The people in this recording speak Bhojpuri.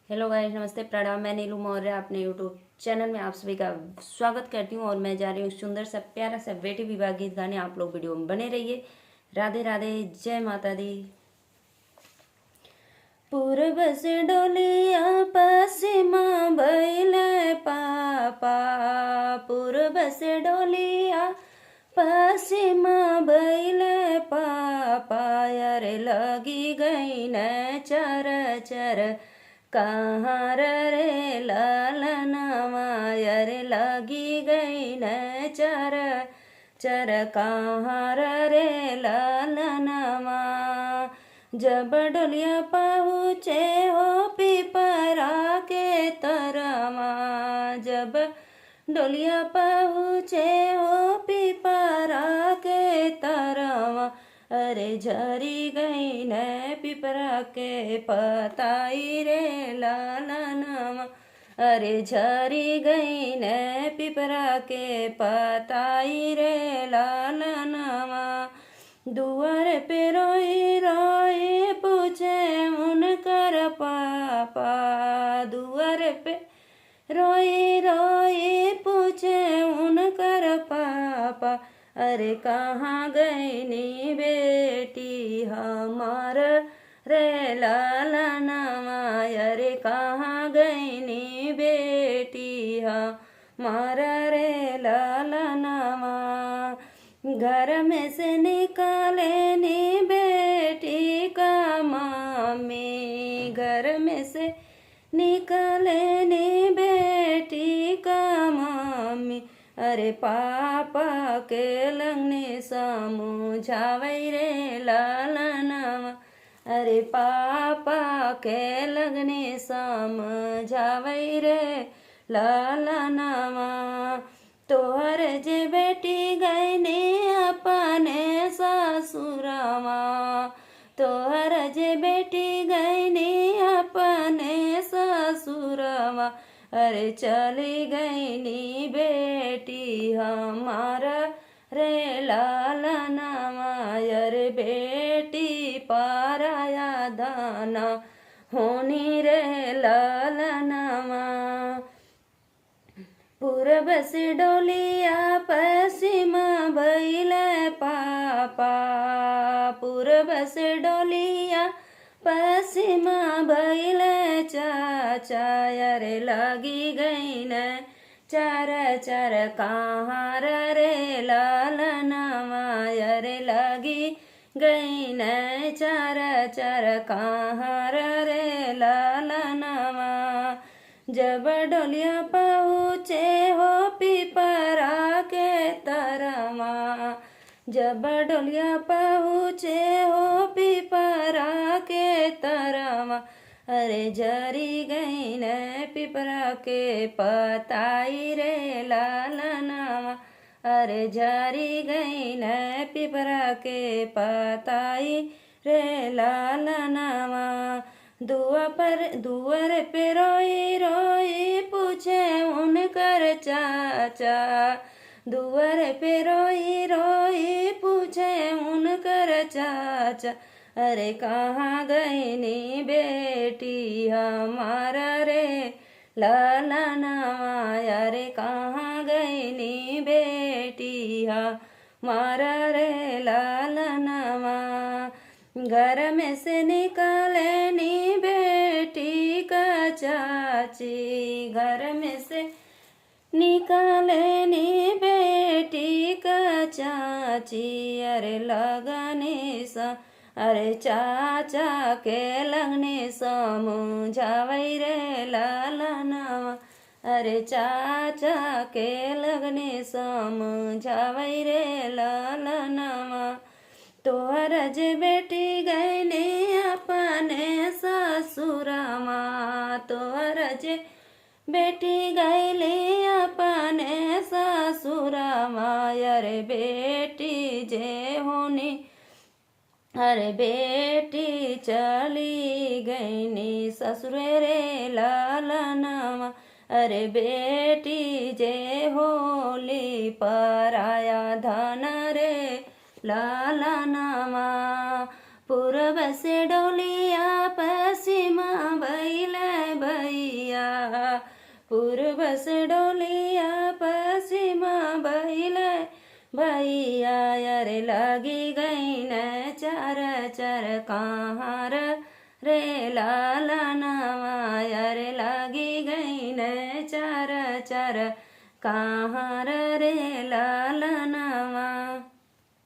हेलो गाइस, नमस्ते, प्रणाम। मैं नीलू मौर्य अपने यूट्यूब चैनल में आप सभी का स्वागत करती हूँ और मैं जा रही हूँ सुंदर सा प्यारा सा बेटी विवाह गीत गाने। आप लोग वीडियो में बने रहिए। राधे राधे, जय माता दी। पूर्व से डोलिया पश्चिमा भइले पापा, पूर्व से डोलिया पश्चिमा भइले पापा, अरे लगी गई न चर चर कहाँ रे लालनवा, अरे लगी गई न चर चर कहाँ रे लालनवा। जब डोलिया पहुँचे हो पिपरा के तरवा, जब डोलिया पहुँचे हो पिपरा के तरवा, अरे झरी गई न पिपरा के पताई रे लालनवा, अरे झरी गई न पिपरा के पताई रे लालनवा। दुआर पे रोई रोई पूछे उनकर पापा, दुआर पे रोई रोई पूछे उनकर पापा, अरे कहाँ गई नी बेटी हमार रे लालनवा, अरे कहाँ गई नी बेटी हमार रे लालनवा। घर में से निकाले नी बेटी का मामी, घर में से निकाले नी बेटी का मामी, अरे पापा के लगने समझावै रे लालनवा, अरे पापा के लगने समझावै रे लालनवा। तोहर जे बेटी गई ने अपने ससुरवा, तोहर जे बेटी गई ने अपने ससुरवा, अरे चली गई नी बेटी हमारा रे लालनवा, अरे बेटी पाराया दाना होनी रे लालनवा। पूरब से डोलिया पश्चिमा भइले पापा, पूरब से डोलिया पश्चिमा भइले चाचा, अरे लगी गई न चार चार कहाँ रे लालनवा, अरे लगी गई न चार चार कहाँ रे लालनवा। जब डोलिया पहुँचे हो पिपरा के तरवा, जब डोलिया पहुँचे हो पिपरा के तरवा, अरे झरी गई न पिपरा के पताई रे लालनवा, अरे झरी गई न पिपरा के पताई रे लालनवा। दुआर पे रोई रोई पूछे उनकर चाचा, दुआर पे रोई रोई पूछे उनकर चाचा, अरे कहाँ गई नी बेटी हमारा रे लालनवा, अरे कहाँ गई नी बेटी हमारा रे लालनवा। घर में से निकाले नी बेटी का चाची, घर में से निकाले नी बेटी का चाची, अरे लगने सा अरे चाचा के लगने समझावै रे लालनवा, अरे चाचा के लगने समझावै रे लालनवा। तोहर जे बेटी गई ने अपने ससुरवा, तोहर जे बेटी गईले अपने ससुरवा, अरे बेटी जे होनी, अरे बेटी चली गई नी ससुरे रे लालनवा, अरे बेटी जे होली पराया धन रे लालनवा। पूर्व से डोलिया पश्चिमा भइले पूर्व से डोलिया पश्चिमा बहिले भैया रे लगी गई न चार चार कहाँ रे लाला नवा रे लगी गई न चार चार कहाँ रे लाला नवा।